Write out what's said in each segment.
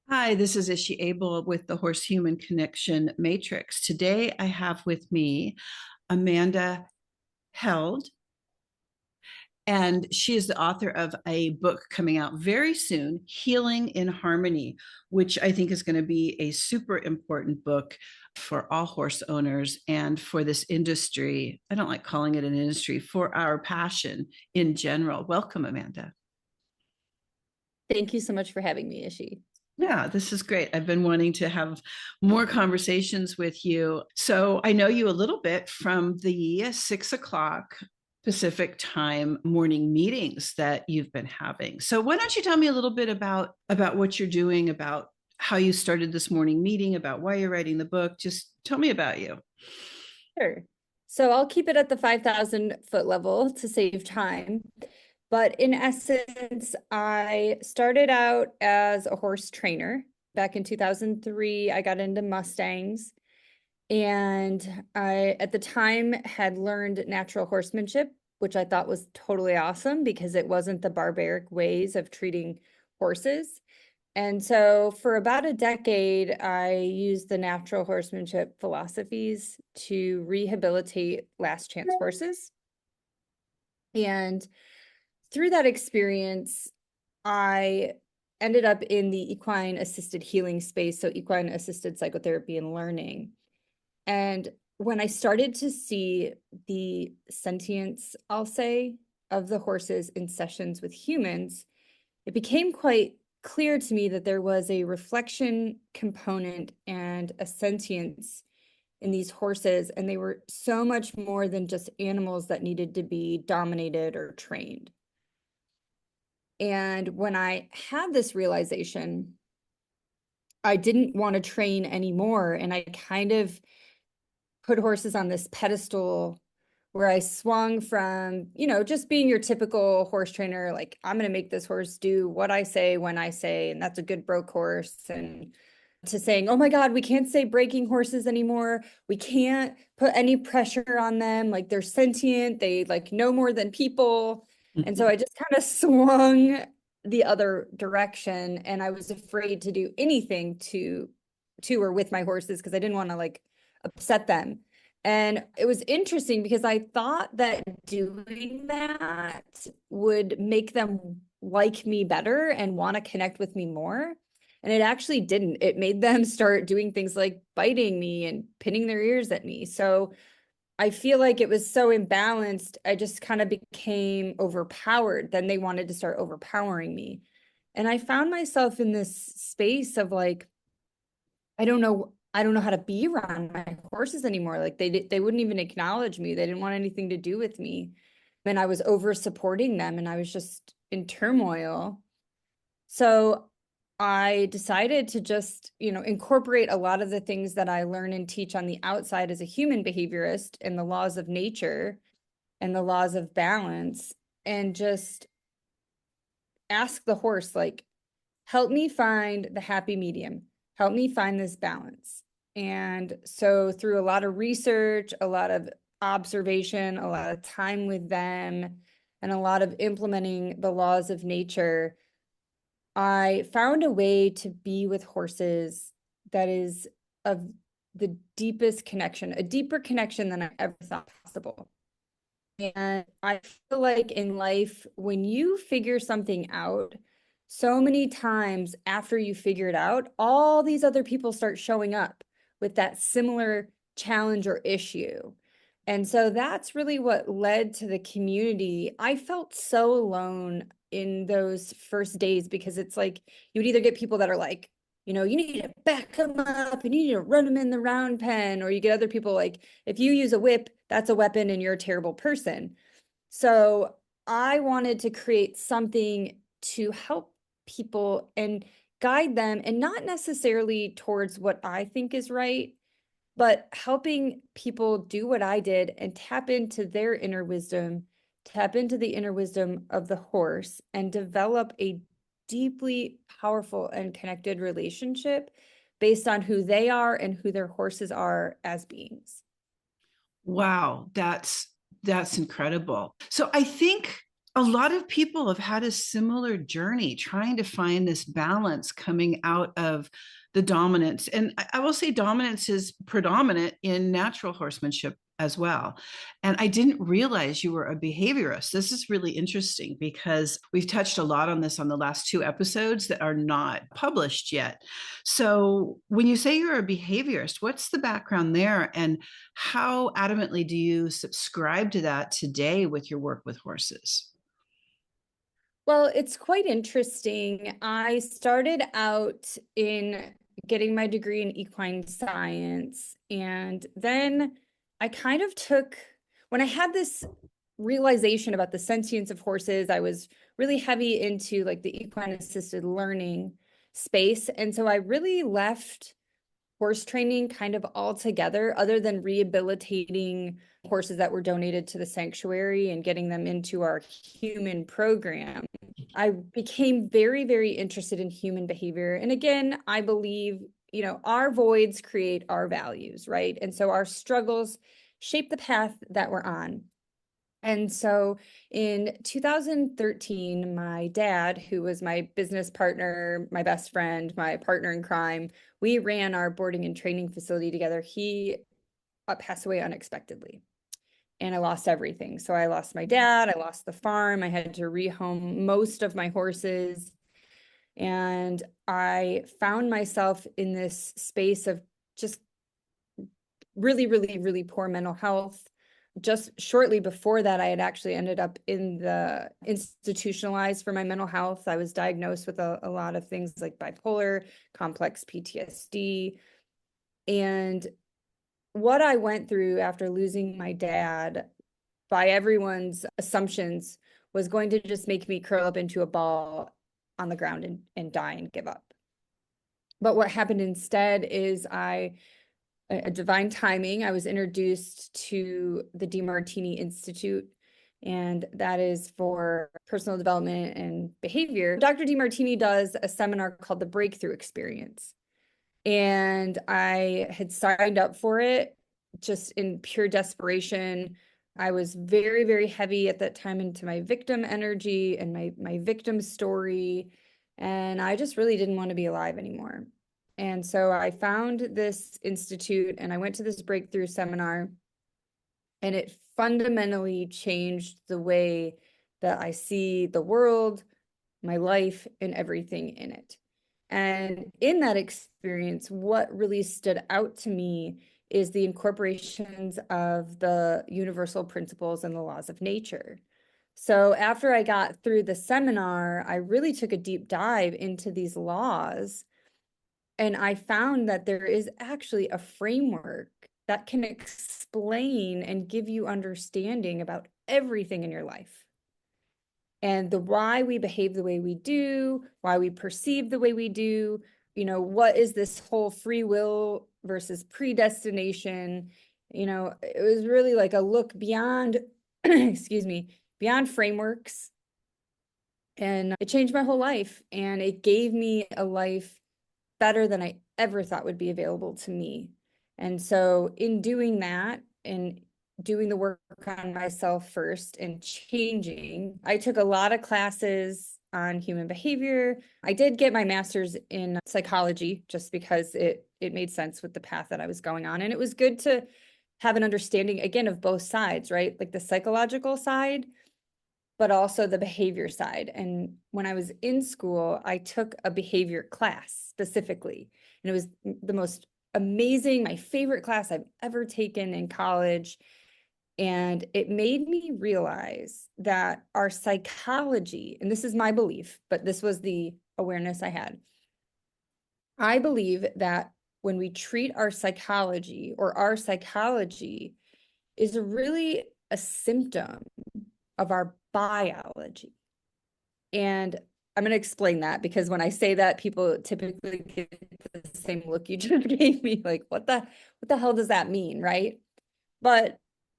Hi, this is Ishe Abel with the Horse Human Connection Matrix. Today I have with me Amanda Held, and she is the author of a book coming out very soon, Healing in Harmony, which I think is going to be a super important book for all horse owners and for this industry. I don't like calling it an industry, for our passion in general. Welcome, Amanda. Thank you so much for having me, Ishi. Yeah, this is great. I've been wanting to have more conversations with you. So I know you a little bit from the 6 o'clock Pacific time morning meetings that you've been having. So why don't you tell me a little bit about what you're doing, about how you started this morning meeting, about why you're writing the book. Just tell me about you. Sure. So I'll keep it at the 5,000-foot level to save time. But in essence, I started out as a horse trainer. Back in 2003, I got into Mustangs. And I, at the time, had learned natural horsemanship, which I thought was totally awesome because it wasn't the barbaric ways of treating horses. And so for about a decade, I used the natural horsemanship philosophies to rehabilitate last chance horses. And through that experience, I ended up in the equine assisted healing space, so equine assisted psychotherapy and learning. And when I started to see the sentience, I'll say, of the horses in sessions with humans, it became quite clear to me that there was a reflection component and a sentience in these horses, and they were so much more than just animals that needed to be dominated or trained. And when I had this realization, I didn't want to train anymore, and I kind of put horses on this pedestal where I swung from, just being your typical horse trainer, like, I'm going to make this horse do what I say when I say, and that's a good broke horse, and to saying, oh my God, we can't say breaking horses anymore. We can't put any pressure on them. Like, they're sentient. They like know more than people. And so I just kind of swung the other direction, and I was afraid to do anything to or with my horses because I didn't want to like upset them. And it was interesting because I thought that doing that would make them like me better and want to connect with me more. And it actually didn't. It made them start doing things like biting me and pinning their ears at me. So I feel like it was so imbalanced. I just kind of became overpowered. Then they wanted to start overpowering me. And I found myself in this space of like, I don't know how to be around my horses anymore. Like they wouldn't even acknowledge me. They didn't want anything to do with me. And I was over supporting them and I was just in turmoil. So I decided to just, incorporate a lot of the things that I learn and teach on the outside as a human behaviorist and the laws of nature and the laws of balance, and just ask the horse, like, help me find the happy medium. Help me find this balance. And so through a lot of research, a lot of observation, a lot of time with them, and a lot of implementing the laws of nature, I found a way to be with horses that is of the deepest connection, a deeper connection than I ever thought possible. And I feel like in life, when you figure something out, so many times after you figure it out, all these other people start showing up with that similar challenge or issue. And so that's really what led to the community. I felt so alone in those first days because it's like you would either get people that are like, you need to back them up and you need to run them in the round pen, or you get other people like, if you use a whip, that's a weapon and you're a terrible person. So I wanted to create something to help people and guide them, and not necessarily towards what I think is right, but helping people do what I did and tap into their inner wisdom, tap into the inner wisdom of the horse, and develop a deeply powerful and connected relationship based on who they are and who their horses are as beings. Wow, that's incredible. So I think a lot of people have had a similar journey trying to find this balance coming out of the dominance. And I will say dominance is predominant in natural horsemanship as well. And I didn't realize you were a behaviorist. This is really interesting because we've touched a lot on this on the last two episodes that are not published yet. So when you say you're a behaviorist, what's the background there? And how adamantly do you subscribe to that today with your work with horses? Well, it's quite interesting. I started out in getting my degree in equine science, and then I kind of took, when I had this realization about the sentience of horses, I was really heavy into like the equine assisted learning space. And so I really left horse training kind of altogether, other than rehabilitating horses that were donated to the sanctuary and getting them into our human program. I became very, very interested in human behavior. And again, I believe, our voids create our values, right? And so our struggles shape the path that we're on. And so in 2013, my dad, who was my business partner, my best friend, my partner in crime, we ran our boarding and training facility together. He passed away unexpectedly, and I lost everything. So I lost my dad, I lost the farm, I had to rehome most of my horses. And I found myself in this space of just really, really, really poor mental health. Just shortly before that, I had actually ended up in the institutionalized for my mental health. I was diagnosed with a lot of things like bipolar, complex PTSD. And what I went through after losing my dad, by everyone's assumptions, was going to just make me curl up into a ball on the ground and die and give up. But what happened instead is a divine timing, I was introduced to the DeMartini Institute, and that is for personal development and behavior. Dr. DeMartini does a seminar called the Breakthrough Experience, and I had signed up for it just in pure desperation. I was very, very heavy at that time into my victim energy and my victim story, and I just really didn't want to be alive anymore. And so I found this institute and I went to this breakthrough seminar, and it fundamentally changed the way that I see the world, my life, and everything in it. And in that experience, what really stood out to me is the incorporations of the universal principles and the laws of nature. So after I got through the seminar, I really took a deep dive into these laws. And I found that there is actually a framework that can explain and give you understanding about everything in your life. And the why we behave the way we do, why we perceive the way we do, what is this whole free will versus predestination? It was really like a look beyond, excuse me, beyond frameworks. And it changed my whole life. And it gave me a life better than I ever thought would be available to me. And so in doing that and doing the work on myself first and changing, I took a lot of classes on human behavior. I did get my master's in psychology just because it made sense with the path that I was going on. And it was good to have an understanding, again, of both sides, right? Like the psychological side, but also the behavior side. And when I was in school, I took a behavior class specifically. And it was the most amazing, my favorite class I've ever taken in college. And it made me realize that our psychology, and this is my belief, but this was the awareness I had. I believe that when we treat our psychology, or our psychology is really a symptom of our biology. And I'm going to explain that, because when I say that, people typically get the same look you just gave me, like, what the hell does that mean, right? But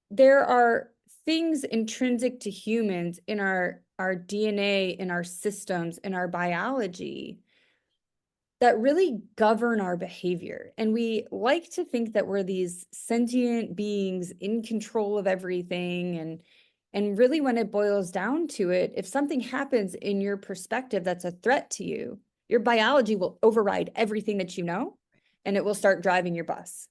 there are things intrinsic to humans in our DNA, in our systems, in our biology that really govern our behavior. And we like to think that we're these sentient beings in control of everything. And And really, when it boils down to it, if something happens in your perspective that's a threat to you, your biology will override everything that you know, and it will start driving your bus.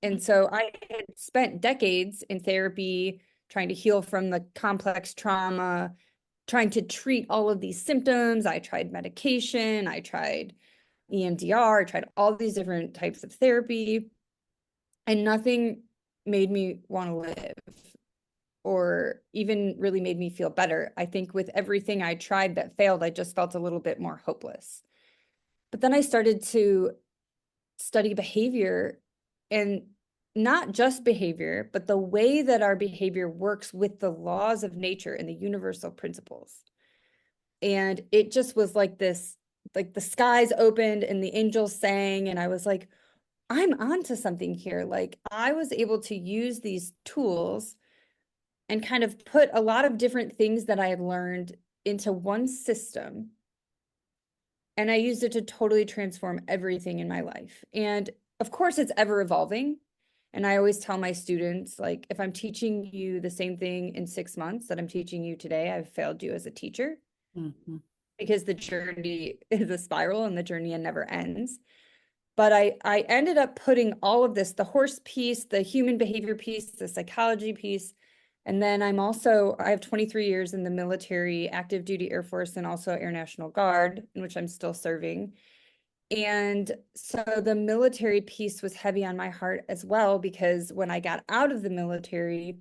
And so I had spent decades in therapy trying to heal from the complex trauma, trying to treat all of these symptoms. I tried medication, I tried EMDR, I tried all these different types of therapy, and nothing made me want to live or even really made me feel better. I think with everything I tried that failed, I just felt a little bit more hopeless. But then I started to study behavior, and not just behavior, but the way that our behavior works with the laws of nature and the universal principles. And it just was like this, like the skies opened and the angels sang, and I was like, I'm onto something here. Like I was able to use these tools and kind of put a lot of different things that I had learned into one system. And I used it to totally transform everything in my life. And of course, it's ever evolving. And I always tell my students, like, if I'm teaching you the same thing in 6 months that I'm teaching you today, I've failed you as a teacher. Mhm. Because the journey is a spiral and the journey never ends. But I ended up putting all of this, the horse piece, the human behavior piece, the psychology piece, and then I have 23 years in the military, active duty Air Force, and also Air National Guard, in which I'm still serving. And so the military piece was heavy on my heart as well, because when I got out of the military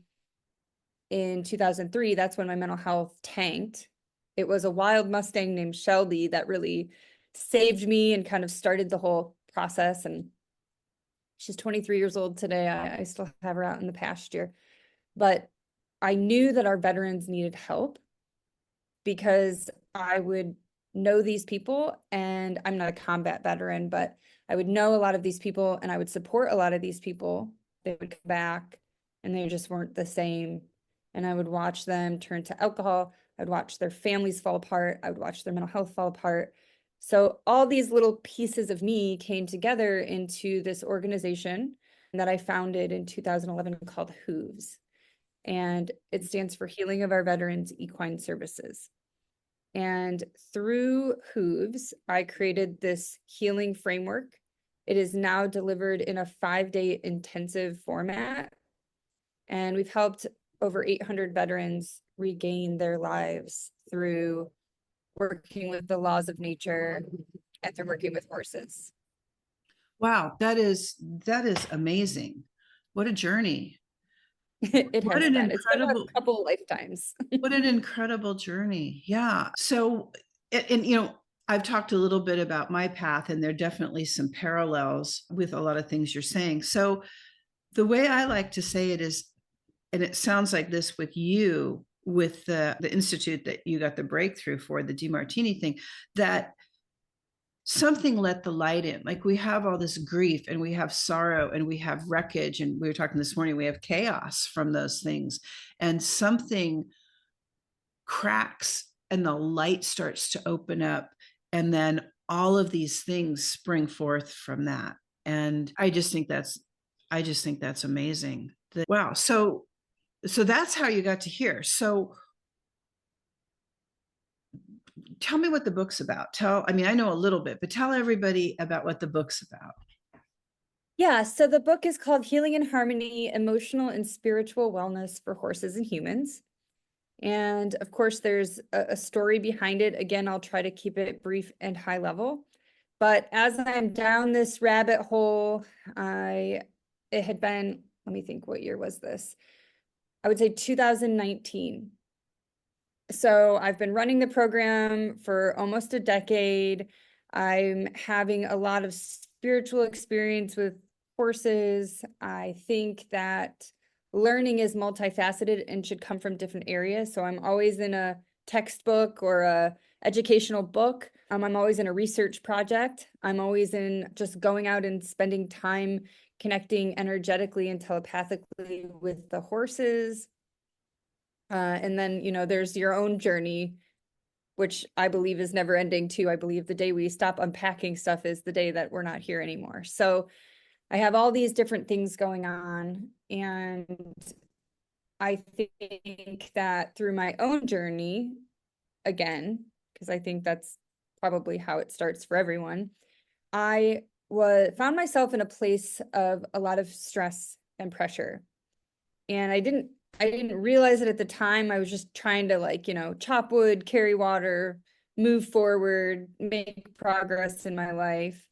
in 2003, that's when my mental health tanked. It was a wild Mustang named Shelby that really saved me and kind of started the whole process. And she's 23 years old today. I still have her out in the pasture. But I knew that our veterans needed help because I would know these people, and I'm not a combat veteran, but I would know a lot of these people and I would support a lot of these people. They would come back and they just weren't the same. And I would watch them turn to alcohol. I'd watch their families fall apart. I would watch their mental health fall apart. So all these little pieces of me came together into this organization that I founded in 2011 called Hooves. And it stands for Healing of Our Veterans Equine Services. And through Hooves, I created this healing framework. It is now delivered in a 5-day intensive format. And we've helped over 800 veterans regain their lives through working with the laws of nature and through working with horses. Wow, that is amazing. What a journey. It What has an been. It's been incredible a couple of lifetimes. what an incredible journey. Yeah. So and I've talked a little bit about my path, and there are definitely some parallels with a lot of things you're saying. So the way I like to say it is, and it sounds like this with you, with the institute that you got the breakthrough for, the DeMartini thing, that something let the light in. Like we have all this grief and we have sorrow and we have wreckage. And we were talking this morning, we have chaos from those things. And something cracks and the light starts to open up. And then all of these things spring forth from that. And I just think that's amazing. Wow. So that's how you got to here. So tell me what the book's about. I mean, I know a little bit, but tell everybody about what the book's about. Yeah, so the book is called Healing and Harmony, Emotional and Spiritual Wellness for Horses and Humans. And of course, there's a story behind it. Again, I'll try to keep it brief and high level. But as I'm down this rabbit hole, it had been, let me think, what year was this? I would say 2019. So I've been running the program for almost a decade. I'm having a lot of spiritual experience with horses. I think that learning is multifaceted and should come from different areas. So I'm always in a textbook or a educational book. I'm always in a research project. I'm always in just going out and spending time connecting energetically and telepathically with the horses. And then, there's your own journey, which I believe is never ending too. I believe the day we stop unpacking stuff is the day that we're not here anymore. So I have all these different things going on, and I think that through my own journey, again, because I think that's probably how it starts for everyone, I found myself in a place of a lot of stress and pressure. And I didn't realize it at the time. I was just trying to, like, chop wood, carry water, move forward, make progress in my life.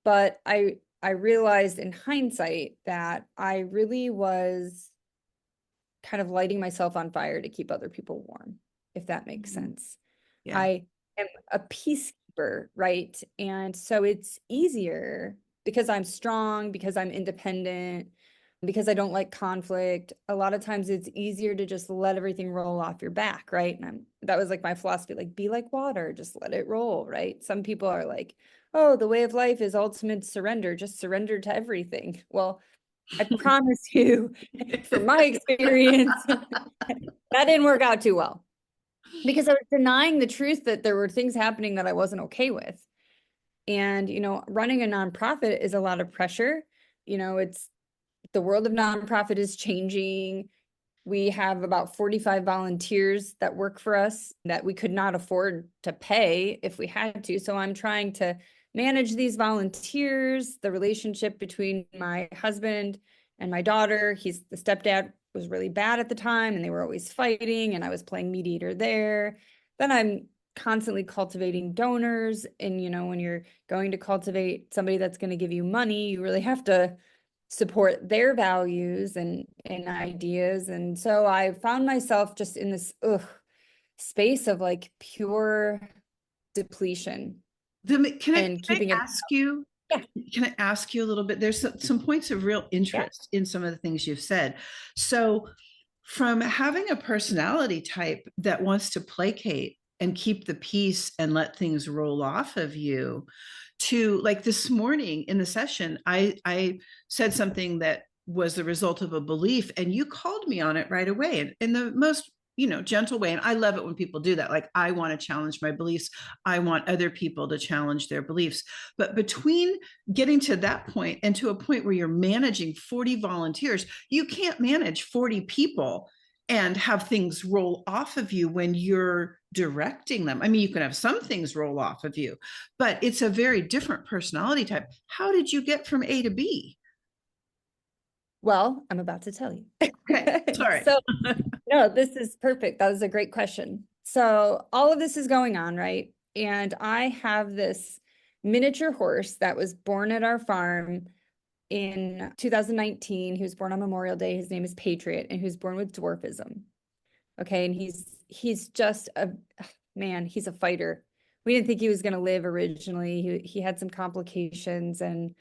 But I realized in hindsight that I really was kind of lighting myself on fire to keep other people warm, if that makes sense. Yeah. I am a peacekeeper, right? And so it's easier because I'm strong, because I'm independent, because I don't like conflict. A lot of times it's easier to just let everything roll off your back, right? And that was like my philosophy, like, be like water, just let it roll, right? Some people are like, oh, the way of life is ultimate surrender, just surrender to everything. Well, I promise you, from my experience, that didn't work out too well because I was denying the truth that there were things happening that I wasn't okay with. And, running a nonprofit is a lot of pressure. It's the world of nonprofit is changing. We have about 45 volunteers that work for us that we could not afford to pay if we had to. So I'm trying to manage these volunteers, the relationship between my husband and my daughter. The stepdad was really bad at the time and they were always fighting, and I was playing mediator there. Then I'm constantly cultivating donors. And, when you're going to cultivate somebody that's going to give you money, you really have to support their values and ideas. And so I found myself just in this space of like pure depletion Can and I keeping it. ask you? Yeah. Can I ask you a little bit? There's some points of real interest in some of the things you've said. So, from having a personality type that wants to placate and keep the peace and let things roll off of you, to like this morning in the session, I said something that was the result of a belief, and you called me on it right away, and in the most gentle way. And I love it when people do that. Like, I want to challenge my beliefs. I want other people to challenge their beliefs. But between getting to that point and to a point where you're managing 40 volunteers, you can't manage 40 people and have things roll off of you when you're directing them. I mean, you can have some things roll off of you, but it's a very different personality type. How did you get from A to B? Well, I'm about to tell you. Okay, sorry. So, no, this is perfect. That was a great question. So all of this is going on, right? And I have this miniature horse that was born at our farm in 2019. He was born on Memorial Day. His name is Patriot, and he was born with dwarfism. Okay, and he's just a man. He's a fighter. We didn't think he was going to live originally. He had some complications, and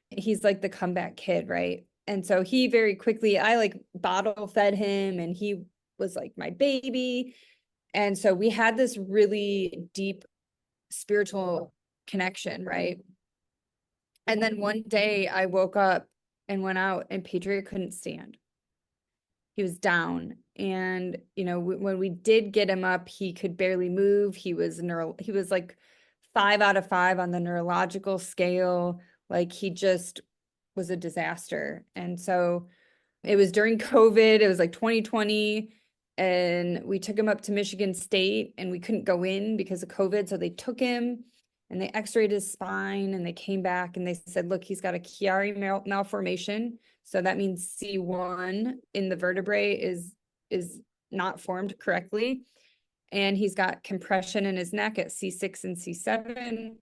he's like the comeback kid, right? And so he very quickly, I like bottle fed him, and he was like my baby. And so we had this really deep spiritual connection, right? And then one day I woke up and went out, and Patriot couldn't stand. He was down. And, when we did get him up, he could barely move. He was like 5 out of 5 on the neurological scale. Like, he just was a disaster. And so it was during COVID. It was like 2020. And we took him up to Michigan State, and we couldn't go in because of COVID. So they took him and they x-rayed his spine, and they came back and they said, look, he's got a Chiari malformation. So that means C1 in the vertebrae is not formed correctly. And he's got compression in his neck at C6 and C7.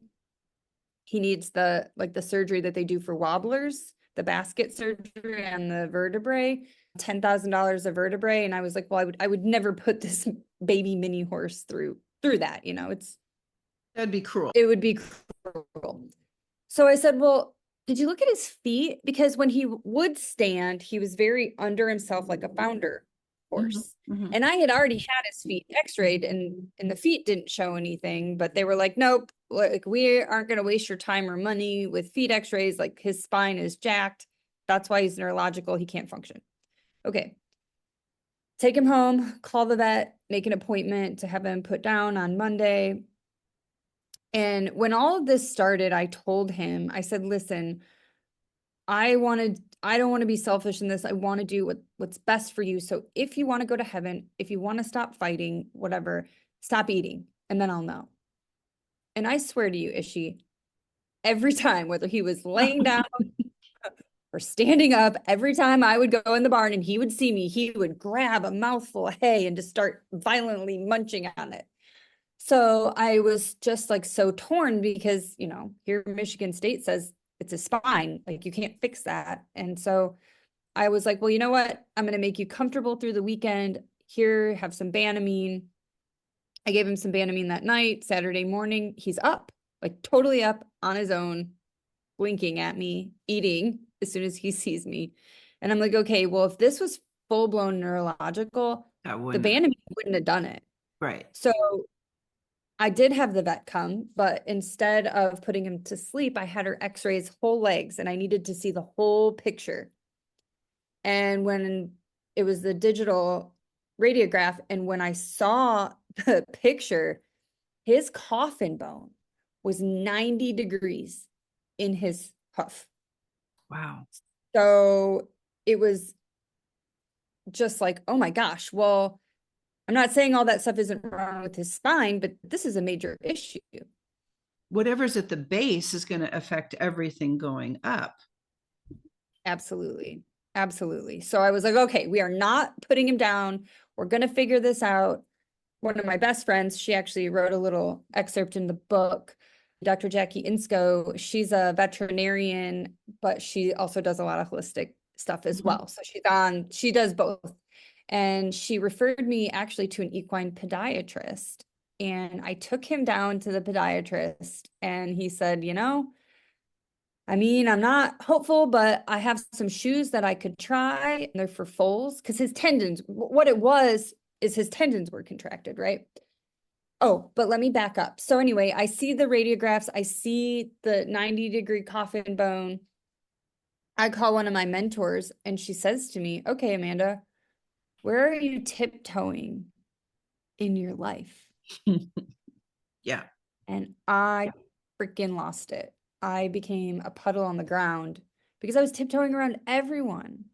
He needs the surgery that they do for wobblers, the basket surgery on the vertebrae, $10,000 a vertebrae. And I was like, well, I would never put this baby mini horse through that. That'd be cruel. It would be cruel. So I said, well, did you look at his feet? Because when he would stand, he was very under himself, like a founder horse. Mm-hmm. And I had already had his feet x-rayed, and the feet didn't show anything, but they were like, nope, like, we aren't going to waste your time or money with feet x-rays. Like, his spine is jacked. That's why he's neurological. He can't function. Okay. Take him home, call the vet, make an appointment to have him put down on Monday. And when all of this started, I told him, I said, listen, I don't want to be selfish in this. I want to do what's best for you. So if you want to go to heaven, if you want to stop fighting, whatever, stop eating, and then I'll know. And I swear to you, Ishe, every time, whether he was laying down or standing up, every time I would go in the barn and he would see me, he would grab a mouthful of hay and just start violently munching on it. So I was just like so torn because, here Michigan State says it's a spine, like you can't fix that. And so I was like, well, you know what? I'm going to make you comfortable through the weekend. Here, have some Banamine. I gave him some Banamine that night. Saturday morning, he's up, like totally up on his own, blinking at me, eating as soon as he sees me. And I'm like, okay, well, if this was full-blown neurological, the Banamine wouldn't have done it. Right. So I did have the vet come, but instead of putting him to sleep, I had her x-ray his whole legs and I needed to see the whole picture. And when it was the digital radiograph, and when I saw the picture, his coffin bone was 90 degrees in his hoof. Wow. So it was just like, oh my gosh, well, I'm not saying all that stuff isn't wrong with his spine, but this is a major issue. Whatever's at the base is going to affect everything going up. Absolutely. Absolutely. So I was like, okay, we are not putting him down. We're going to figure this out. One of my best friends, she actually wrote a little excerpt in the book. Dr. Jackie Insko, she's a veterinarian, but she also does a lot of holistic stuff as well. So she does both. And she referred me actually to an equine podiatrist. And I took him down to the podiatrist and he said, I'm not hopeful, but I have some shoes that I could try. And they're for foals because his tendons, what it was is his tendons were contracted, right? Oh, but let me back up. So anyway, I see the radiographs. I see the 90-degree coffin bone. I call one of my mentors and she says to me, okay, Amanda, where are you tiptoeing in your life? Yeah. And I freaking lost it. I became a puddle on the ground because I was tiptoeing around everyone.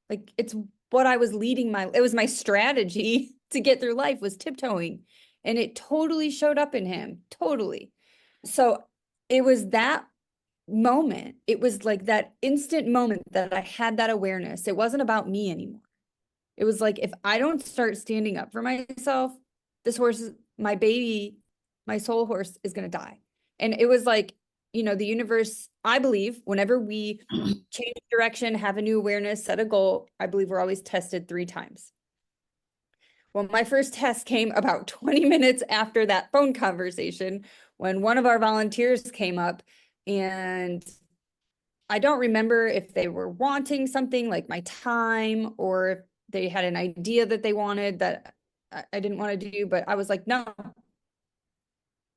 Like it's what I was it was my strategy to get through life was tiptoeing. And it totally showed up in him. Totally. So it was that moment. It was like that instant moment that I had that awareness. It wasn't about me anymore. It was like, if I don't start standing up for myself, this horse is my baby, my soul horse is going to die. And it was like, the universe, I believe, whenever we change direction, have a new awareness, set a goal, I believe we're always tested 3 times. Well, my first test came about 20 minutes after that phone conversation when one of our volunteers came up, and I don't remember if they were wanting something like my time or if they had an idea that they wanted that I didn't want to do, but I was like, no.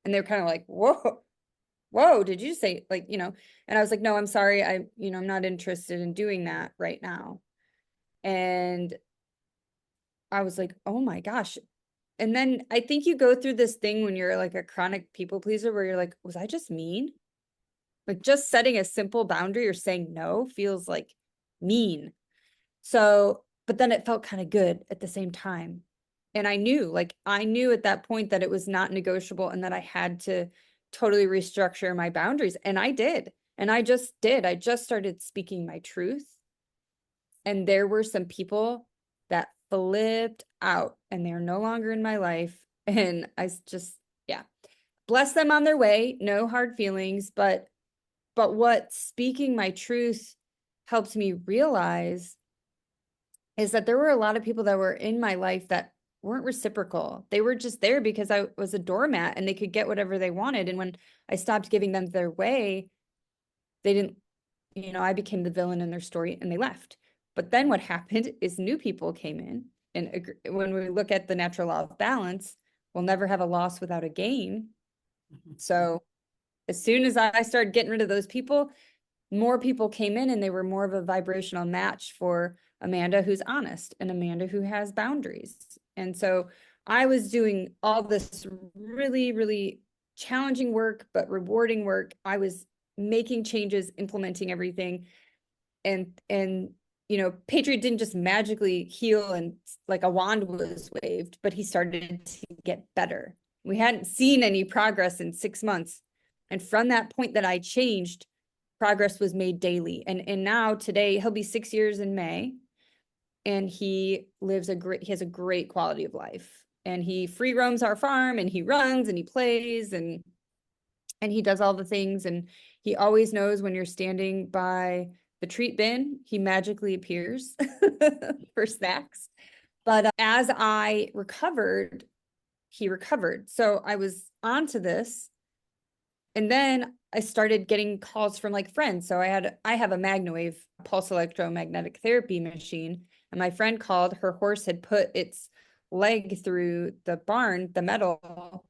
And they're kind of like, whoa, did you say and I was like, no, I'm sorry. I'm not interested in doing that right now. And I was like, oh my gosh. And then I think you go through this thing when you're like a chronic people pleaser where you're like, was I just mean? Like just setting a simple boundary or saying no feels like mean. So, but then it felt kind of good at the same time. And I knew at that point that it was not negotiable and that I had to totally restructure my boundaries. And I did. And I just did. I just started speaking my truth. And there were some people that flipped out and they're no longer in my life. And I just, bless them on their way. No hard feelings. But what speaking my truth helped me realize is that there were a lot of people that were in my life that weren't reciprocal. They were just there because I was a doormat and they could get whatever they wanted. And when I stopped giving them their way, they didn't, I became the villain in their story and they left. But then what happened is new people came in. And when we look at the natural law of balance, we'll never have a loss without a gain. So as soon as I started getting rid of those people, more people came in and they were more of a vibrational match for Amanda, who's honest, and Amanda who has boundaries. And so I was doing all this really, really challenging work, but rewarding work. I was making changes, implementing everything. and Patriot didn't just magically heal and like a wand was waved, but he started to get better. We hadn't seen any progress in 6 months. And from that point that I changed, progress was made daily. And now today he'll be 6 years in May, and he has a great quality of life. And he free roams our farm, and he runs and he plays and he does all the things. And he always knows when you're standing by the treat bin, he magically appears for snacks. But as I recovered, he recovered. So I was onto this. And then I started getting calls from like friends. So I have a MagnaWave pulse electromagnetic therapy machine. And my friend called, her horse had put its leg through the barn, the metal.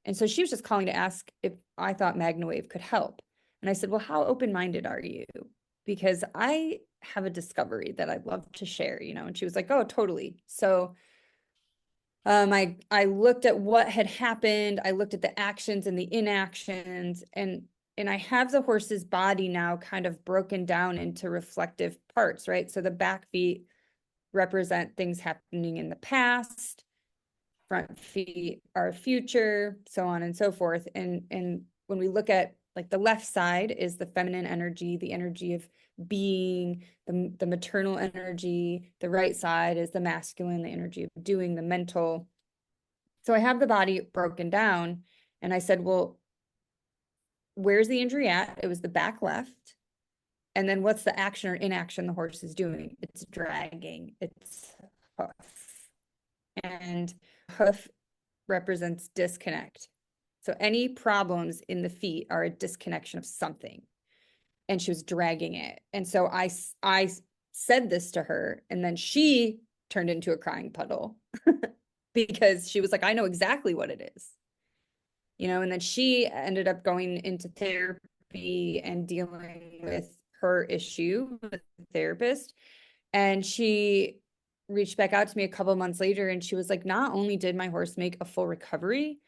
And so she was just calling to ask if I thought MagnaWave could help. And I said, well, how open-minded are you? Because I have a discovery that I'd love to share, and she was like, oh, totally. So I looked at what had happened. I looked at the actions and the inactions, and I have the horse's body now kind of broken down into reflective parts, right? So the back feet represent things happening in the past, front feet are future, so on and so forth. And when we look at like the left side is the feminine energy, the energy of being, the maternal energy. The right side is the masculine, the energy of doing, the mental. So I have the body broken down, and I said, well, where's the injury at? It was the back left. And then what's the action or inaction the horse is doing? It's dragging, it's hoof. And hoof represents disconnect. So any problems in the feet are a disconnection of something. And she was dragging it. And so I said this to her, and then she turned into a crying puddle because she was like, I know exactly what it is. And then she ended up going into therapy and dealing with her issue with the therapist. And she reached back out to me a couple months later, and she was like, not only did my horse make a full recovery,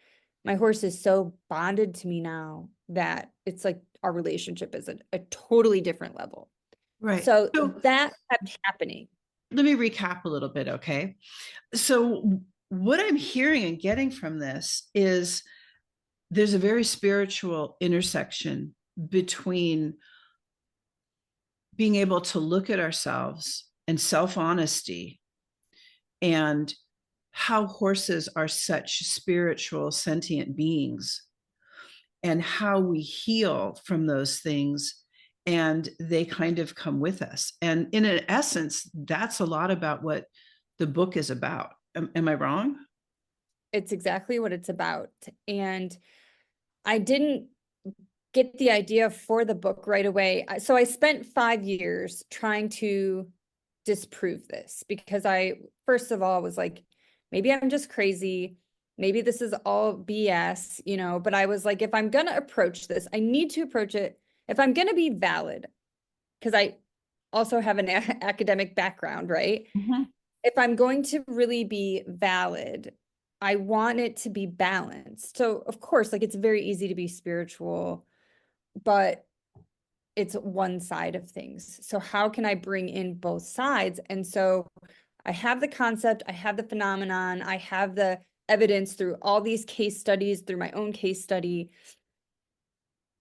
my horse is so bonded to me now that it's like our relationship is a totally different level. Right. So that kept happening. Let me recap a little bit, okay? So what I'm hearing and getting from this is there's a very spiritual intersection between being able to look at ourselves and self-honesty, and how horses are such spiritual sentient beings, and how we heal from those things, and they kind of come with us. And in an essence, that's a lot about what the book is about. Am I wrong? It's exactly what it's about. And I didn't get the idea for the book right away. So I spent 5 years trying to disprove this, because I, first of all, was like, maybe I'm just crazy. Maybe this is all BS, but I was like, if I'm going to approach this, I need to approach it. If I'm going to be valid, because I also have an academic background, right? Mm-hmm. If I'm going to really be valid, I want it to be balanced. So of course, like, it's very easy to be spiritual, but it's one side of things. So how can I bring in both sides? And so I have the concept, I have the phenomenon, I have the evidence through all these case studies, through my own case study.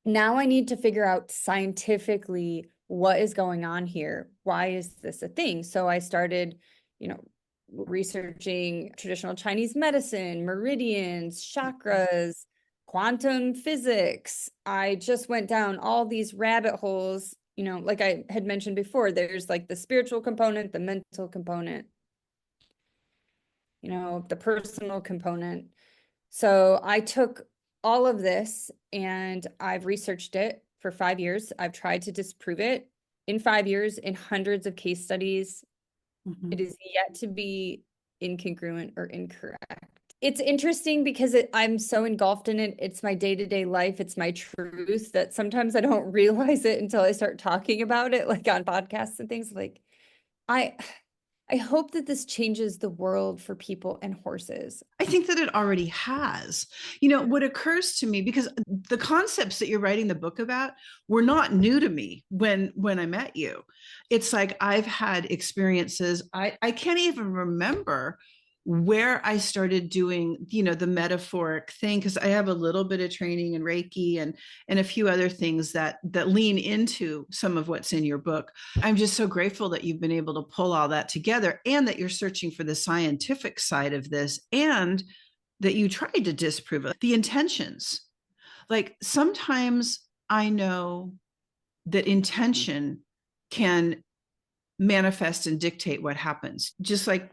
Now I need to figure out scientifically what is going on here. Why is this a thing? So I started, researching traditional Chinese medicine, meridians, chakras, quantum physics. I just went down all these rabbit holes. Like I had mentioned before, there's like the spiritual component, the mental component, the personal component. So I took all of this and I've researched it for 5 years. I've tried to disprove it in 5 years in hundreds of case studies. Mm-hmm. It is yet to be incongruent or incorrect. It's interesting because I'm so engulfed in it. It's my day-to-day life. It's my truth that sometimes I don't realize it until I start talking about it, like on podcasts and things. Like I hope that this changes the world for people and horses. I think that it already has. You know, what occurs to me, because the concepts that you're writing the book about were not new to me when I met you. It's like I've had experiences. I can't even remember where I started doing, you know, the metaphoric thing, because I have a little bit of training in Reiki and a few other things that lean into some of what's in your book. I'm just so grateful that you've been able to pull all that together, and that you're searching for the scientific side of this, and that you tried to disprove it. The intentions. Like sometimes I know that intention can manifest and dictate what happens. Just like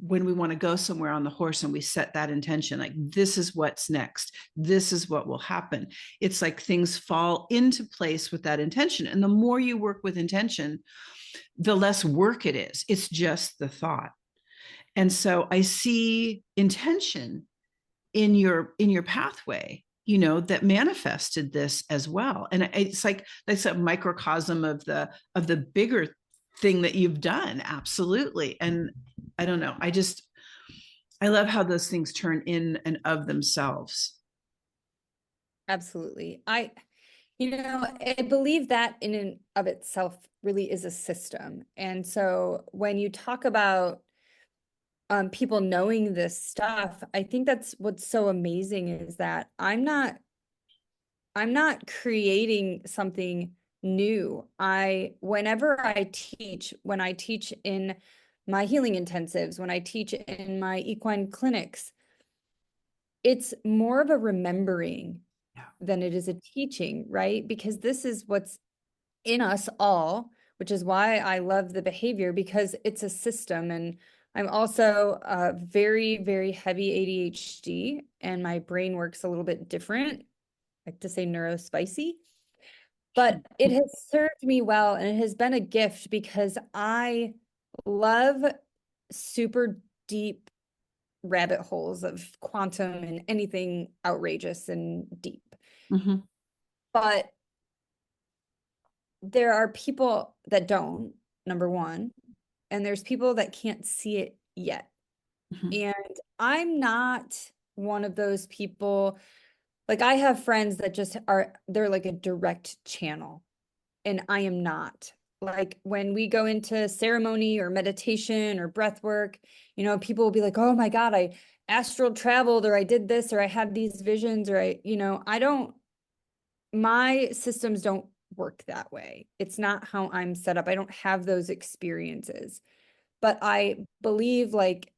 when we want to go somewhere on the horse and we set that intention, like this is what's next, this is what will happen. It's like things fall into place with that intention. And the more you work with intention, the less work it is. It's just the thought. And so I see intention in your pathway, you know, that manifested this as well. And it's like that's a microcosm of the bigger thing that you've done. Absolutely. And I don't know, I love how those things turn in and of themselves. Absolutely. I believe that in and of itself really is a system. And so when you talk about people knowing this stuff, I think that's what's so amazing is that I'm not creating something new. Whenever I teach, when I teach in my healing intensives, when I teach in my equine clinics, it's more of a remembering Yeah. than it is a teaching, right? Because this is what's in us all, which is why I love the behavior, because it's a system. And I'm also very, very heavy ADHD, and my brain works a little bit different. I like to say neurospicy, but it has served me well, and it has been a gift because I love super deep rabbit holes of quantum and anything outrageous and deep. Mm-hmm. But there are people that don't, number one, and there's people that can't see it yet. Mm-hmm. And I'm not one of those people. Like I have friends that just they're like a direct channel, and I am not. Like when we go into ceremony or meditation or breath work, people will be like, oh my God, I astral traveled, or I did this, or I had these visions, or I don't, my systems don't work that way. It's not how I'm set up. I don't have those experiences. But I believe like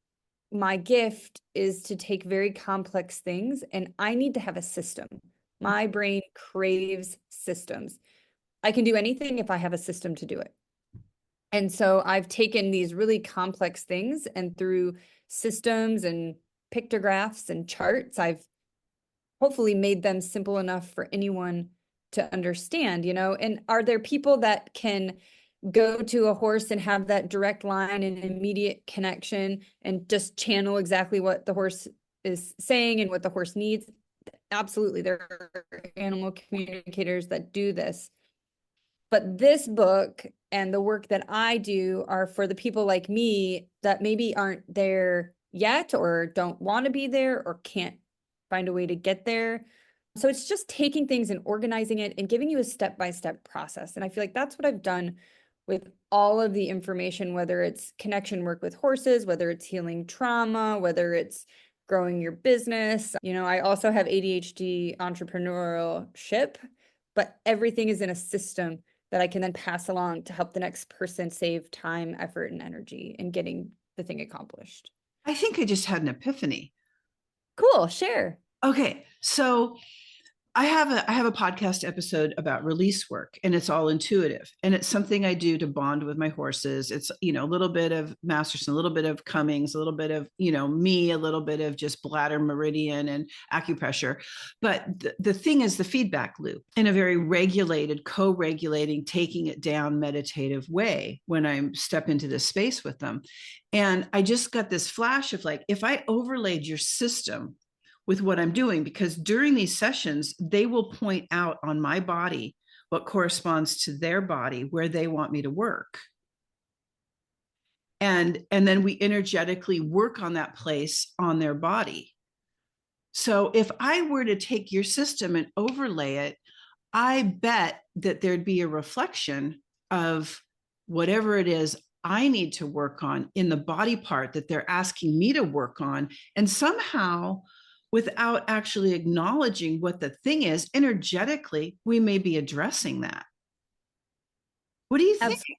my gift is to take very complex things, and I need to have a system. My brain craves systems. I can do anything if I have a system to do it. And so I've taken these really complex things, and through systems and pictographs and charts, I've hopefully made them simple enough for anyone to understand, and are there people that can go to a horse and have that direct line and immediate connection and just channel exactly what the horse is saying and what the horse needs? Absolutely. There are animal communicators that do this. But this book and the work that I do are for the people like me that maybe aren't there yet, or don't want to be there, or can't find a way to get there. So it's just taking things and organizing it and giving you a step-by-step process. And I feel like that's what I've done with all of the information, whether it's connection work with horses, whether it's healing trauma, whether it's growing your business. I also have ADHD entrepreneurship, but everything is in a system that I can then pass along to help the next person save time, effort, and energy in getting the thing accomplished. I think I just had an epiphany. Cool, share. Okay, so I have a podcast episode about release work, and it's all intuitive, and it's something I do to bond with my horses. It's, a little bit of Masterson, a little bit of Cummings, a little bit of, me, a little bit of just bladder meridian and acupressure. But the thing is the feedback loop in a very regulated, co-regulating, taking it down meditative way when I step into this space with them. And I just got this flash of like, if I overlaid your system with what I'm doing, because during these sessions, they will point out on my body what corresponds to their body, where they want me to work. and then we energetically work on that place on their body. So if I were to take your system and overlay it, I bet that there'd be a reflection of whatever it is I need to work on in the body part that they're asking me to work on. And somehow, without actually acknowledging what the thing is, energetically, we may be addressing that. What do you think? Absolutely.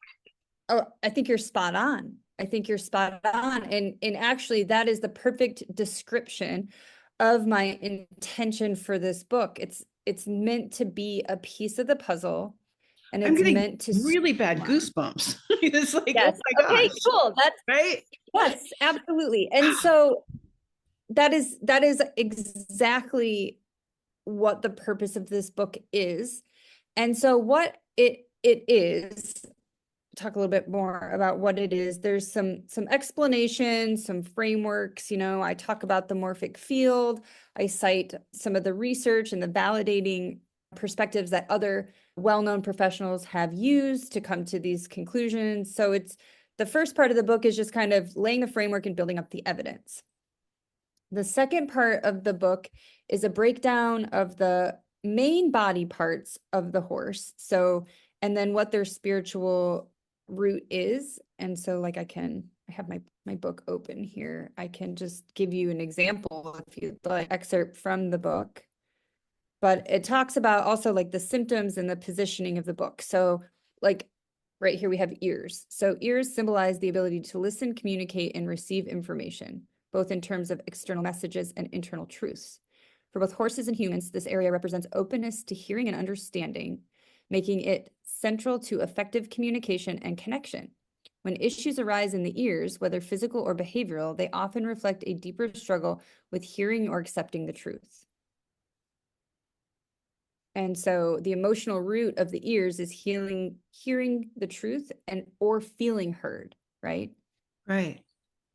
Oh, I think you're spot on. I think you're spot on. And actually that is the perfect description of my intention for this book. It's meant to be a piece of the puzzle, and I'm it's getting meant to really bad streamline. goosebumps. It's like, oh Yes. my Okay, gosh, cool. That's right? yes, absolutely. And so that is exactly what the purpose of this book is. And so what it is, talk a little bit more about what it is. There's some explanations, some frameworks. I talk about the morphic field. I cite some of the research and the validating perspectives that other well-known professionals have used to come to these conclusions. So it's the first part of the book is just kind of laying the framework and building up the evidence. The second part of the book is a breakdown of the main body parts of the horse. So, and then what their spiritual root is. And so like I have my book open here. I can just give you an example if you'd like, excerpt from the book. But it talks about also like the symptoms and the positioning of the book. So like right here we have ears. So ears symbolize the ability to listen, communicate, and receive information, both in terms of external messages and internal truths. For both horses and humans, this area represents openness to hearing and understanding, making it central to effective communication and connection. When issues arise in the ears, whether physical or behavioral, they often reflect a deeper struggle with hearing or accepting the truth. And so the emotional root of the ears is hearing the truth or feeling heard, right? Right.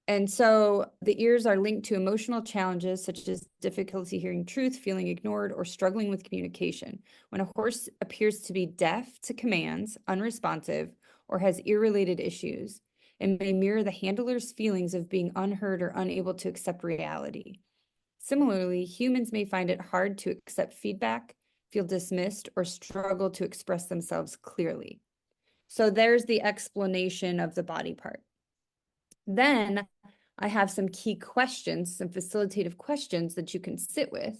And so the ears are linked to emotional challenges such as difficulty hearing truth, feeling ignored, or struggling with communication. When a horse appears to be deaf to commands, unresponsive, or has ear-related issues, it may mirror the handler's feelings of being unheard or unable to accept reality. Similarly, humans may find it hard to accept feedback, feel dismissed, or struggle to express themselves clearly. So there's the explanation of the body part. Then I have some key questions, some facilitative questions that you can sit with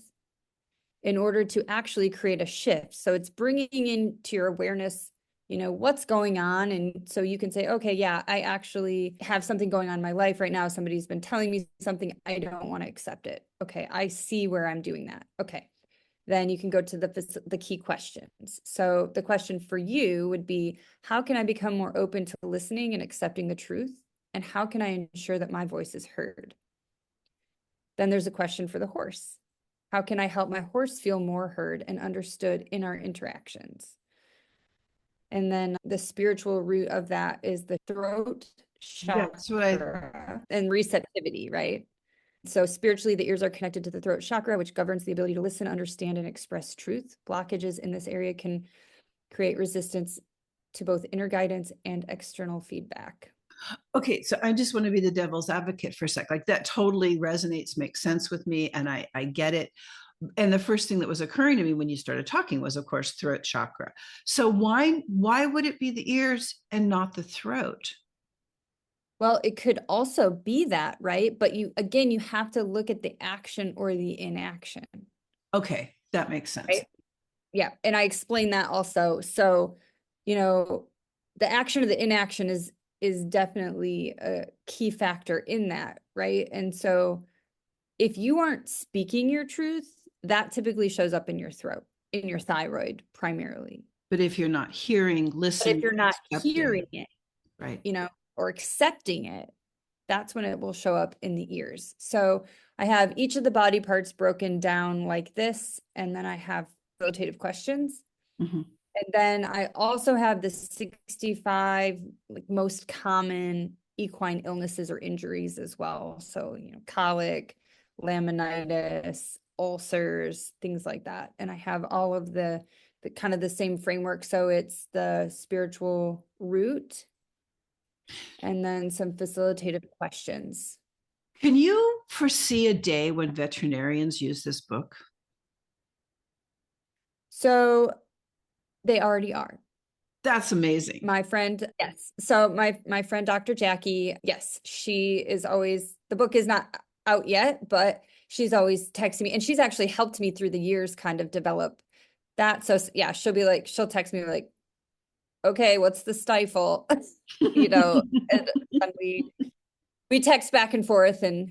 in order to actually create a shift. So it's bringing into your awareness, what's going on. And so you can say, okay, yeah, I actually have something going on in my life right now. Somebody's been telling me something. I don't want to accept it. Okay, I see where I'm doing that. Okay. Then you can go to the key questions. So the question for you would be, how can I become more open to listening and accepting the truth? And how can I ensure that my voice is heard? Then there's a question for the horse. How can I help my horse feel more heard and understood in our interactions? And then the spiritual root of that is the throat That's what I chakra and receptivity, right? So spiritually, the ears are connected to the throat chakra, which governs the ability to listen, understand, and express truth. Blockages in this area can create resistance to both inner guidance and external feedback. okay. So I just want to be the devil's advocate for a sec. Like that totally resonates, makes sense with me, and I get it. And the first thing that was occurring to me when you started talking was, of course, throat chakra. So why would it be the ears and not the throat? Well, it could also be that, right? But you have to look at the action or the inaction, Okay, that makes sense. right? Yeah. And I explained that also. So, the action or the inaction is definitely a key factor in that, right? And so if you aren't speaking your truth, that typically shows up in your throat, in your thyroid primarily. But if you're not hearing, But if listening, you're not accepting, hearing it, right? or accepting it, that's when it will show up in the ears. So I have each of the body parts broken down like this, and then I have facilitative questions. Mhm. And then I also have the 65 most common equine illnesses or injuries as well. So, colic, laminitis, ulcers, things like that. And I have all of the kind of the same framework. So it's the spiritual root, and then some facilitative questions. Can you foresee a day when veterinarians use this book? So they already are. That's amazing. My friend, yes. So my friend Dr. Jackie, yes, she is always, the book is not out yet, but she's always texting me, and she's actually helped me through the years kind of develop that. So yeah, she'll text me like, okay, what's the stifle? And we text back and forth and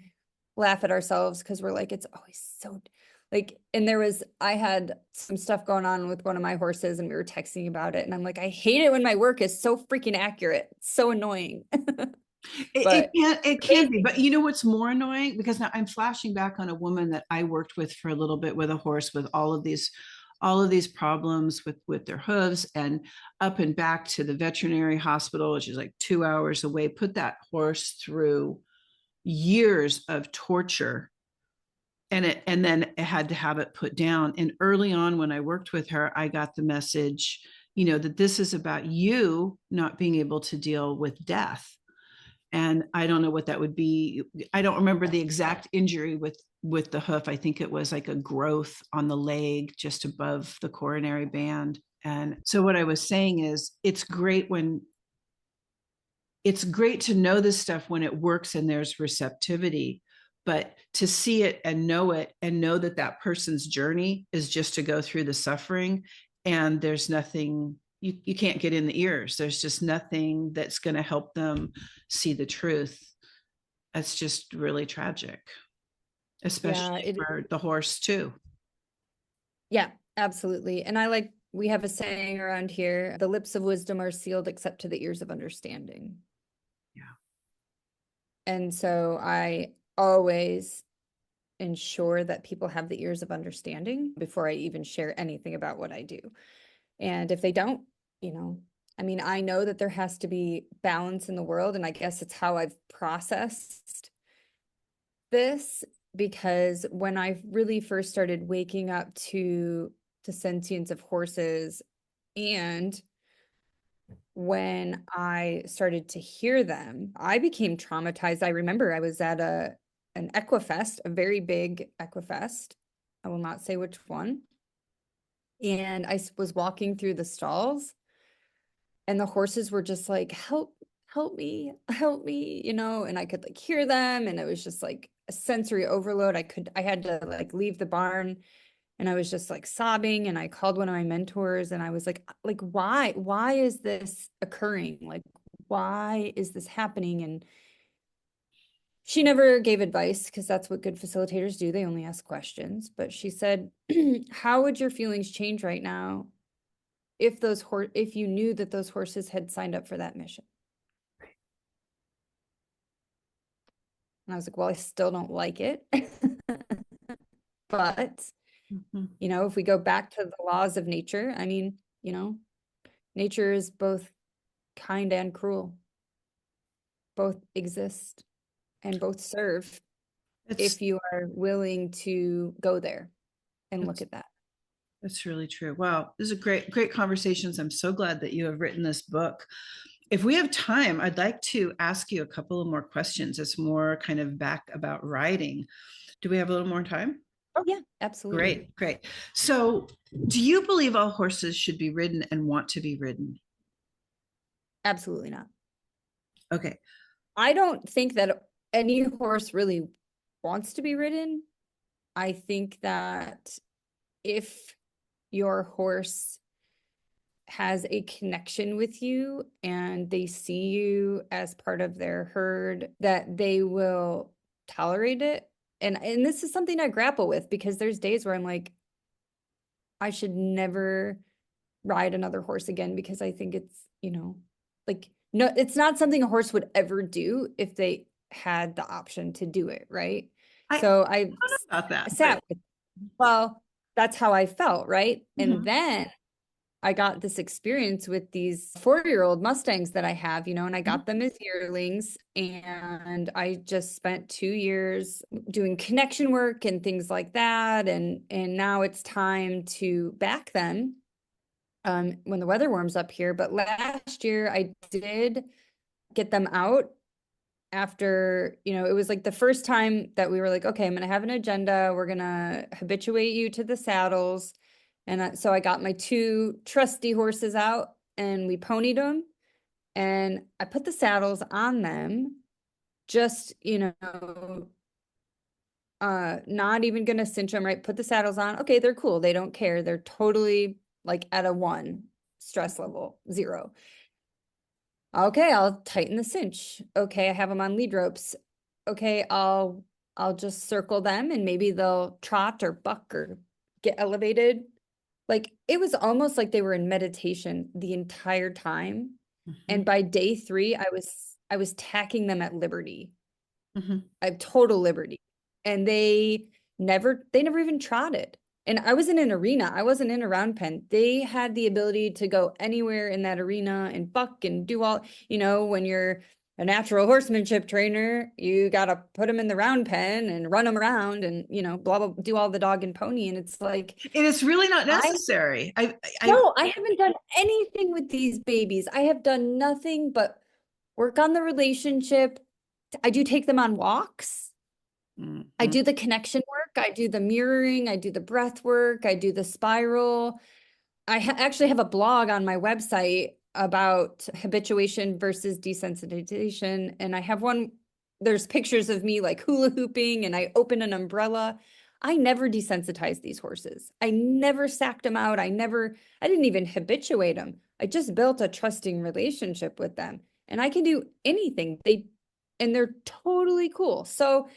laugh at ourselves because we're like, it's always so like, and I had some stuff going on with one of my horses and we were texting about it. And I'm like, I hate it when my work is so freaking accurate. It's so annoying. But It can be, but you know what's more annoying? Because now I'm flashing back on a woman that I worked with for a little bit with a horse with all of these problems with their hooves, and up and back to the veterinary hospital, which is like 2 hours away, put that horse through years of torture, and then it had to have it put down. And early on when I worked with her, I got the message, that this is about you not being able to deal with death. And I don't know what that would be. I don't remember the exact injury with the hoof. I think it was like a growth on the leg just above the coronary band. And so what I was saying is it's great to know this stuff when it works and there's receptivity, but to see it and know that that person's journey is just to go through the suffering, and there's nothing, you can't get in the ears, there's just nothing that's going to help them see the truth. That's just really tragic, especially yeah, for the horse too. yeah, absolutely. And we have a saying around here, the lips of wisdom are sealed except to the ears of understanding. Yeah. And so I always ensure that people have the ears of understanding before I even share anything about what I do. And if they don't, I mean, I know that there has to be balance in the world. And I guess it's how I've processed this, because when I really first started waking up to the sentience of horses, and when I started to hear them, I became traumatized. I remember I was at an Equifest, a very big Equifest. I will not say which one. And I was walking through the stalls, and the horses were just like, help me, and I could like hear them, and it was just like a sensory overload. I had to like leave the barn, and I was just like sobbing, and I called one of my mentors, and I was like, why is this occurring? Like, why is this happening? And she never gave advice, because that's what good facilitators do. They only ask questions. But she said, how would your feelings change right now if you knew that those horses had signed up for that mission? And I was like, well, I still don't like it. But, Mm-hmm. if we go back to the laws of nature, I mean, nature is both kind and cruel. Both exist and both serve it's if you are willing to go there and look that's at that. that's really true. Wow, this is a great conversations. I'm so glad that you have written this book. If we have time, I'd like to ask you a couple of more questions. It's more kind of back about writing. Do we have a little more time? Oh, yeah, absolutely. Great. So, do you believe all horses should be ridden and want to be ridden? Absolutely not. Okay. I don't think that any horse really wants to be ridden. I think that if your horse has a connection with you and they see you as part of their herd, that they will tolerate it. And this is something I grapple with, because there's days where I'm like, I should never ride another horse again, because I think it's, like, no, it's not something a horse would ever do if they had the option to do it, right? I So don't know about I that, but sat with, well, that's how I felt, right? And mhm. then I got this experience with these 4-year-old Mustangs that I have, and I got them as yearlings, and I just spent 2 years doing connection work and things like that. And now it's time to back them when the weather warms up here. But last year I did get them out after, it was like the first time that we were like, okay, I'm going to have an agenda. We're going to habituate you to the saddles. And so I got my 2 trusty horses out and we ponied them and I put the saddles on them, just, not even going to cinch them, right? Put the saddles on. Okay, they're cool. They don't care. They're totally like at a 1 stress level, 0. Okay, I'll tighten the cinch. Okay, I have them on lead ropes. Okay, I'll just circle them and maybe they'll trot or buck or get elevated. Like it was almost like they were in meditation the entire time. And by day 3, I was tacking them at liberty. I have total liberty. And they never even trotted. And I was in an arena. I wasn't in a round pen. They had the ability to go anywhere in that arena and buck and do all, when you're a natural horsemanship trainer, you got to put them in the round pen and run them around and, blah, blah, do all the dog and pony. And it's like, and it's really not necessary. No, I haven't done anything with these babies. I have done nothing but work on the relationship. I do take them on walks. I do the connection work. I do the mirroring. I do the breath work. I do the spiral. I actually have a blog on my website about habituation versus desensitization. And I have there's pictures of me like hula hooping and I open an umbrella. I never desensitized these horses. I never sacked them out. I didn't even habituate them. I just built a trusting relationship with them and I can do anything. And they're totally cool. So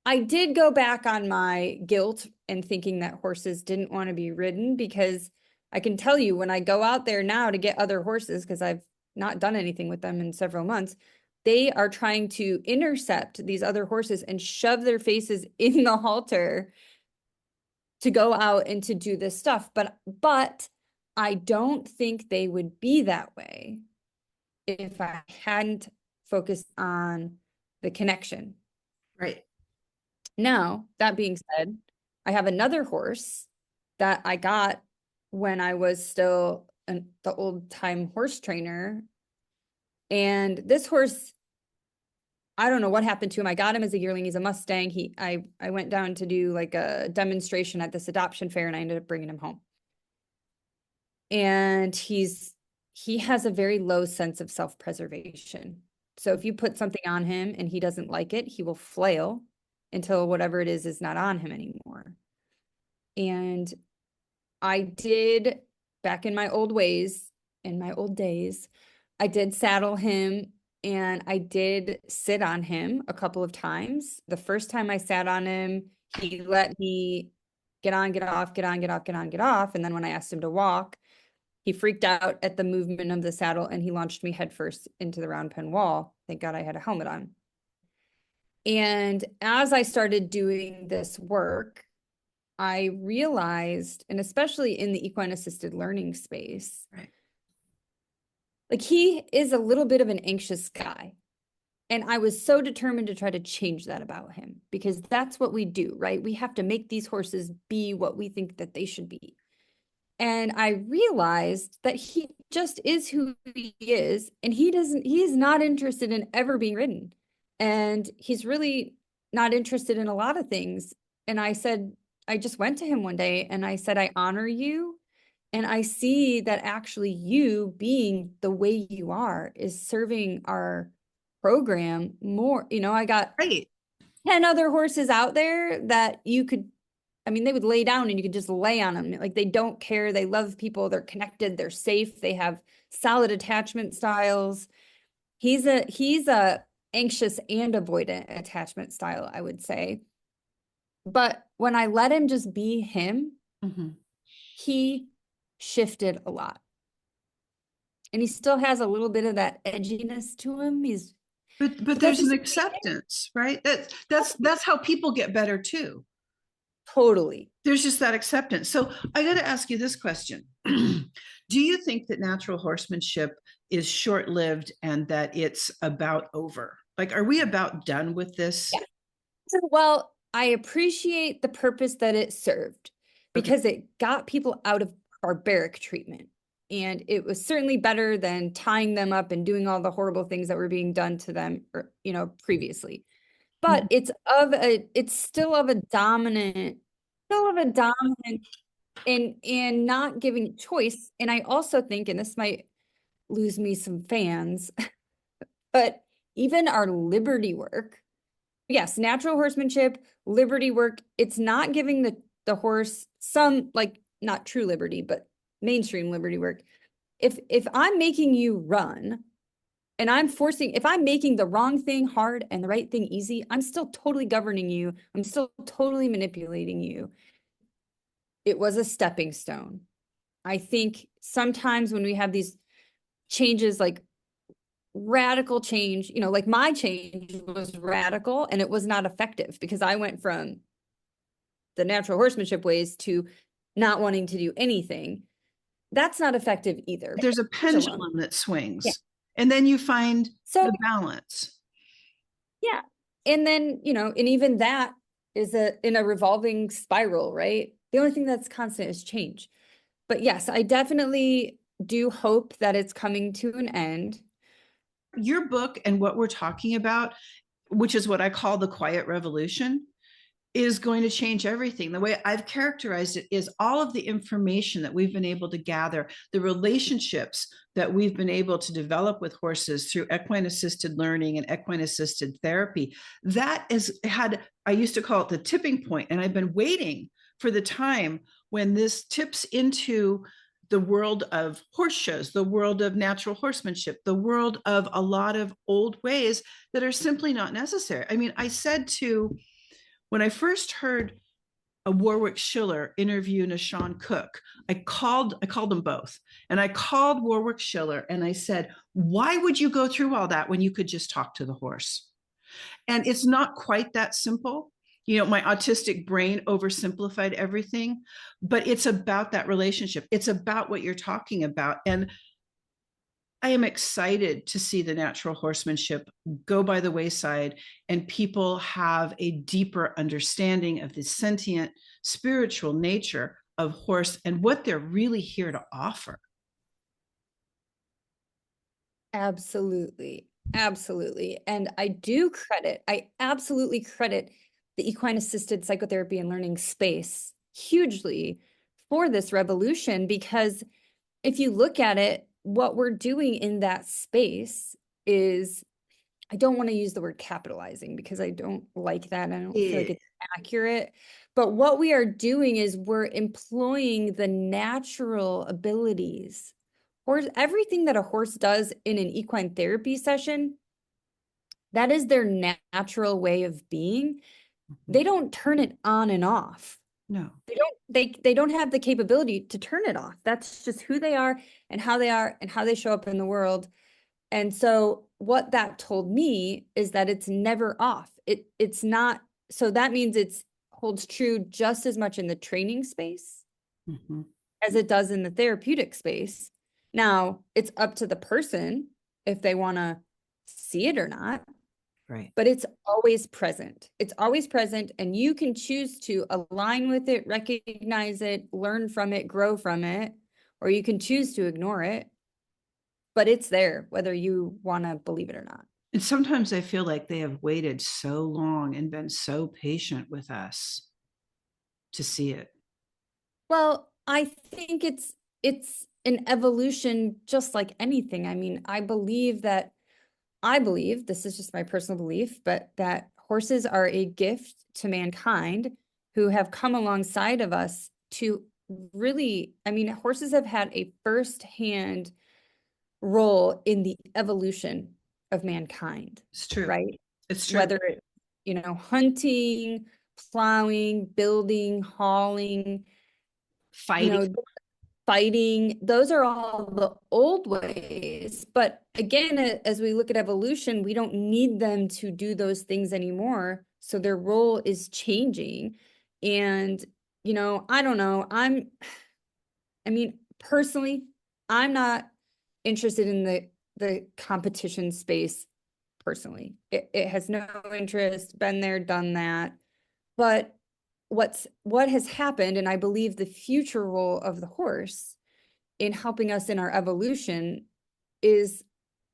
I did go back on my guilt and thinking that horses didn't want to be ridden, because I can tell you when I go out there now to get other horses, because I've not done anything with them in several months, they are trying to intercept these other horses and shove their faces in the halter to go out and to do this stuff. But I don't think they would be that way if I hadn't focused on the connection. Right. Now, that being said, I have another horse that I got when I was still the old time horse trainer. And this horse, I don't know what happened to him. I got him as a yearling. He's a Mustang. I went down to do like a demonstration at this adoption fair and I ended up bringing him home. And he has a very low sense of self-preservation. So if you put something on him and he doesn't like it, he will flail until whatever it is not on him anymore. And I did, back in my old ways, in my old days, I did saddle him and I did sit on him a couple of times. The first time I sat on him, he let me get on, get off, get on, get off, get on, get off. And then when I asked him to walk, he freaked out at the movement of the saddle and he launched me headfirst into the round pen wall. Thank God I had a helmet on. And as I started doing this work, I realized, and especially in the equine assisted learning space, Right. like he is a little bit of an anxious guy. And I was so determined to try to change that about him, because that's what we do, right? We have to make these horses be what we think that they should be. And I realized that he just is who he is. And he is not interested in ever being ridden. And he's really not interested in a lot of things. And I just went to him one day and I said, I honor you. And I see that actually you being the way you are is serving our program more. I got 10 other horses out there that they would lay down and you could just lay on them. Like they don't care. They love people. They're connected. They're safe. They have solid attachment styles. He's a anxious and avoidant attachment style, I would say. But when I let him just be him, he shifted a lot. And he still has a little bit of that edginess to him. But there's an acceptance, right? That's how people get better too. Totally. There's just that acceptance. So I got to ask you this question. Do you think that natural horsemanship is short-lived and that it's about over? Like, are we about done with this? Yeah. Well, I appreciate the purpose that it served, because it got people out of barbaric treatment. And it was certainly better than tying them up and doing all the horrible things that were being done to them, or, previously. But it's still of a dominant, and not giving choice. And I also think, and this might lose me some fans, but even our liberty work, yes, natural horsemanship, liberty work, it's not giving the horse some, like, not true liberty, but mainstream liberty work. If I'm making you run and if I'm making the wrong thing hard and the right thing easy, I'm still totally governing you. I'm still totally manipulating you. It was a stepping stone. I think sometimes when we have these changes, like radical change, like my change was radical and it was not effective because I went from the natural horsemanship ways to not wanting to do anything. That's not effective either. There's a pendulum that swings, and then you find the balance. Yeah. And then, and even that is in a revolving spiral, right? The only thing that's constant is change. But yes, I definitely do hope that it's coming to an end. Your book and what we're talking about, which is what I call the quiet revolution, is going to change everything. The way I've characterized it is all of the information that we've been able to gather, the relationships that we've been able to develop with horses through equine assisted learning and equine assisted therapy. That I used to call it the tipping point, and I've been waiting for the time when this tips into the world of horse shows, the world of natural horsemanship, the world of a lot of old ways that are simply not necessary. I mean, when I first heard a Warwick Schiller interview Nashawn Cook, I called them both. And I called Warwick Schiller and I said, why would you go through all that when you could just talk to the horse? And it's not quite that simple. My autistic brain oversimplified everything, but it's about that relationship. It's about what you're talking about. And I am excited to see the natural horsemanship go by the wayside and people have a deeper understanding of the sentient spiritual nature of horse and what they're really here to offer. Absolutely. Absolutely. And I absolutely credit the equine assisted psychotherapy and learning space hugely for this revolution, because if you look at it, what we're doing in that space is, I don't want to use the word capitalizing because I don't like that. I don't feel like it's accurate. But what we are doing is we're employing the natural abilities. Everything that a horse does in an equine therapy session, that is their natural way of being. They don't turn it on and off. No. They don't have the capability to turn it off. That's just who they are and how they show up in the world. And so what that told me is that it's never off. It's not. So that means it's holds true just as much in the training space as it does in the therapeutic space. Now, it's up to the person if they want to see it or not. Right. But it's always present. It's always present, and you can choose to align with it, recognize it, learn from it, grow from it, or you can choose to ignore it. But it's there, whether you want to believe it or not. And sometimes I feel like they have waited so long and been so patient with us to see it. Well, I think it's an evolution just like anything. I mean, I believe, this is just my personal belief, but that horses are a gift to mankind who have come alongside of us to really, I mean, horses have had a firsthand role in the evolution of mankind. It's true. Right? It's true. Whether it's, hunting, plowing, building, hauling, fighting, those are all the old ways. But again, as we look at evolution, we don't need them to do those things anymore. So their role is changing. And, I don't know. Personally, I'm not interested in the competition space personally. It has no interest, been there, done that. But what has happened, and I believe the future role of the horse, in helping us in our evolution is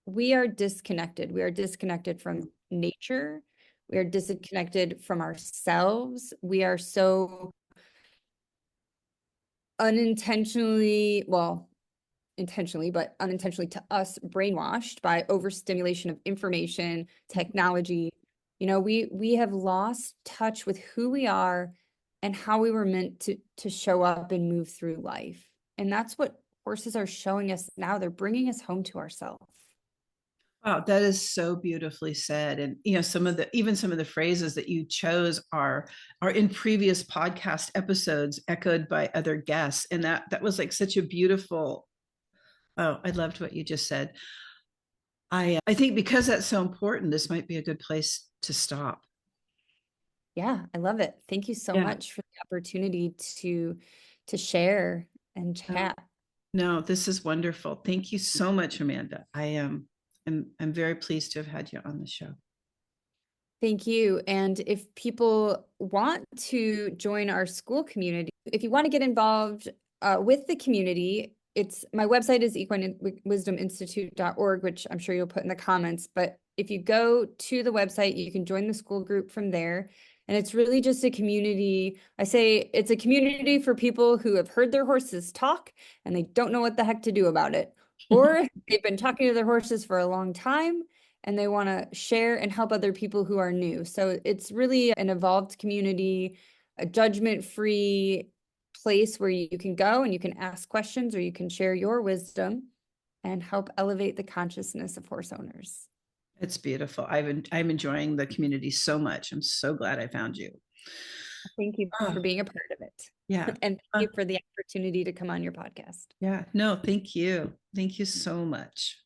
we are disconnected. We are disconnected from nature. We are disconnected from ourselves. We are so unintentionally, well, intentionally, but unintentionally to us, brainwashed by overstimulation of information, technology. You know, we have lost touch with who we are and how we were meant to show up and move through life. And that's what horses are showing us now. They're bringing us home to ourselves. Wow, that is so beautifully said. And some of the phrases that you chose are in previous podcast episodes, echoed by other guests. And that was like such a beautiful. Oh, I loved what you just said. I think because that's so important, this might be a good place to stop. Yeah, I love it. Thank you so Yeah. much for the opportunity to share and No, chat. no, this is wonderful. Thank you so much, Amanda. I am I'm very pleased to have had you on the show. Thank you. And if people want to join our SKOOL community, if you want to get involved with the community, it's my website is equinewisdominstitute.org, which I'm sure you'll put in the comments. But if you go to the website, you can join the SKOOL group from there. And it's really just a community. I say it's a community for people who have heard their horses talk and they don't know what the heck to do about it. Or they've been talking to their horses for a long time and they want to share and help other people who are new. So it's really an evolved community, a judgment-free place where you can go and you can ask questions or you can share your wisdom and help elevate the consciousness of horse owners. It's beautiful. I'm enjoying the community so much. I'm so glad I found you. Thank you Oh, for being a part of it. yeah. And thank you for the opportunity to come on your podcast. Yeah. No, thank you. Thank you so much.